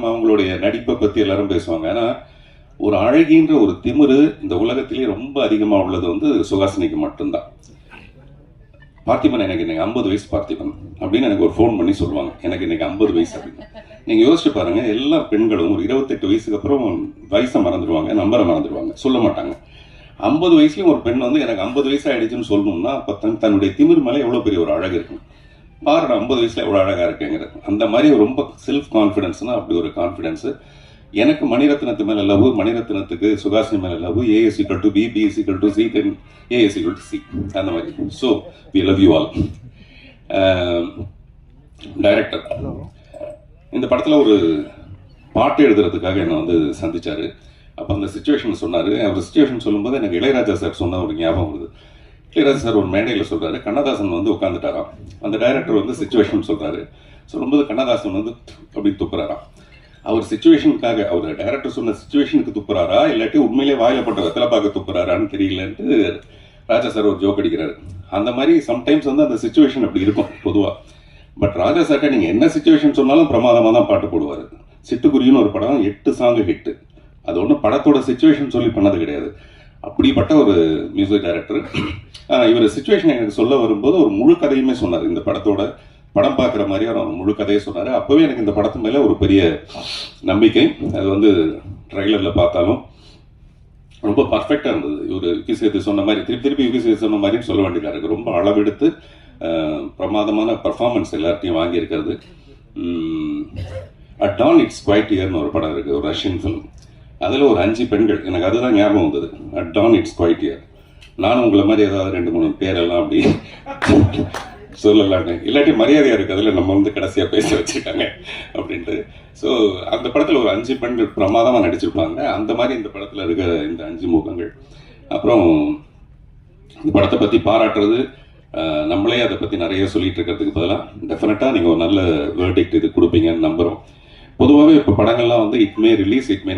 அவங்களுடைய நடிப்பை பத்தி எல்லாரும் பேசுவாங்க. ஆனா ஒரு அழகின்ற ஒரு திமிரு இந்த உலகத்திலேயே ரொம்ப அதிகமா உள்ளது வந்து சுஹாசினிக்கு மட்டும்தான். பார்த்திபன் எனக்கு இன்னைக்கு 50 வயசு பார்த்திபன் அப்படின்னு எனக்கு ஒரு ஃபோன் பண்ணி சொல்லுவாங்க. எனக்கு இன்னைக்கு 50 வயசு அப்படின்னு. நீங்க யோசிச்சு பாருங்க, எல்லா பெண்களும் ஒரு 28 வயசுக்கு அப்புறம் வயசை மறந்துடுவாங்க, நம்பரை மறந்துடுவாங்க, சொல்ல மாட்டாங்க. 50 வயசுலயும் ஒரு பெண் வந்து எனக்கு 50 வயசு ஆயிடுச்சுன்னு சொல்லணும்னா அப்ப தன்னுடைய திமிர் மேலே எவ்வளவு பெரிய ஒரு அழகு இருக்கும் பாருங்க. 50 வயசுல எவ்வளவு அழகா இருக்குங்கிறது அந்த மாதிரி ரொம்ப செல்ஃப் கான்ஃபிடன்ஸ்னா அப்படி ஒரு கான்ஃபிடன்ஸ். எனக்கு மணிரத்னத்து மேல லவ், மணிரத்னத்துக்கு சுஹாசினி மேல love. A is equal to B, B is equal to C, then A is equal to C, அந்த மாதிரி. So we love you all. Director இந்த படத்துல ஒரு பாட்டு எழுதுறதுக்காக என்னை வந்து சந்திச்சாரு. அப்போ அந்த சுச்சுவேஷன் சொன்னாரு. அவர் சுச்சுவேஷன் சொல்லும்போது எனக்கு இளையராஜா சார் சொன்ன ஒரு ஞாபகம் வருது. இளையராஜா சார் ஒரு மேடையில் சொல்றாரு, கண்ணதாசன் வந்து உட்காந்துட்டாராம். அந்த டைரக்டர் வந்து சுச்சுவேஷன் சொல்றாரு. சொல்லும்போது கண்ணதாசன் வந்து அப்படி துப்புறாராம். அவர் சுச்சுவேஷனுக்காக, அவர் டைரக்டர் சொன்ன சுச்சுவேஷனுக்கு துப்புறாரா இல்லாட்டி உண்மையிலே வாயில போட்ட வெத்தலை பார்க்க துப்புறாரான்னு தெரியலன்ட்டு ராஜா சார் ஒரு ஜோக் அடிக்கிறாரு. அந்த மாதிரி சம்டைம்ஸ் வந்து அந்த சுச்சுவேஷன் அப்படி இருக்கும் பொதுவா. பட் ராஜா சார்ட்ட நீங்க என்ன சுச்சுவேஷன் சொன்னாலும் பிரமாதமா தான் பாட்டு போடுவாரு. சிட்டுக்குருவின்னு ஒரு படம் 8 சாங் ஹிட். அது ஒன்றும் படத்தோட சுச்சுவேஷன் சொல்லி பண்ணது கிடையாது. அப்படிப்பட்ட ஒரு மியூசிக் டைரக்டர். இவர் சுச்சுவேஷன் எனக்கு சொல்ல வரும்போது ஒரு முழு கதையுமே சொன்னார். இந்த படத்தோட படம் பார்க்குற மாதிரி அவர் முழு கதையை சொன்னார். அப்போவே எனக்கு இந்த படத்து மேலே ஒரு பெரிய நம்பிக்கை. அது வந்து ட்ரைலரில் பார்த்தாலும் ரொம்ப பர்ஃபெக்டாக இருந்தது. இவர் யுகி சேது சொன்ன மாதிரி திருப்பி யுகி சேது சொன்ன மாதிரியும் சொல்ல வேண்டியதாக இருக்குது. ரொம்ப அளவெடுத்து பிரமாதமான பர்ஃபார்மன்ஸ் எல்லார்ட்டையும் வாங்கியிருக்கிறது. அட் டான் இட்ஸ் குவைட் இயர்னு ஒரு படம் இருக்குது, ஒரு ரஷ்யன் ஃபிலிம். அதில் ஒரு 5 பெண்கள், எனக்கு அதுதான் ஞாபகம் வந்தது. At dawn it's quite year. நானும் உங்களை மாதிரி ஏதாவது 2-3 பேரெல்லாம் அப்படி சொல்லலான்னு, இல்லாட்டி மரியாதையா இருக்கு அதில் நம்ம வந்து கடைசியாக பேச வச்சுருக்காங்க அப்படின்ட்டு. ஸோ அந்த படத்தில் ஒரு 5 பெண்கள் பிரமாதமாக நடிச்சிருப்பாங்க. அந்த மாதிரி இந்த படத்தில் இருக்கிற இந்த 5 முகங்கள். அப்புறம் இந்த படத்தை பற்றி பாராட்டுறது, நம்மளே அதை பற்றி நிறைய சொல்லிட்டு இருக்கிறதுக்கு பதிலாக டெஃபினட்டாக நீங்கள் ஒரு நல்ல வேர்டிக்ட் இது கொடுப்பீங்கன்னு நம்புகிறோம். பொதுவாகவே இப்போ படங்கள்லாம் வந்து it may release, it may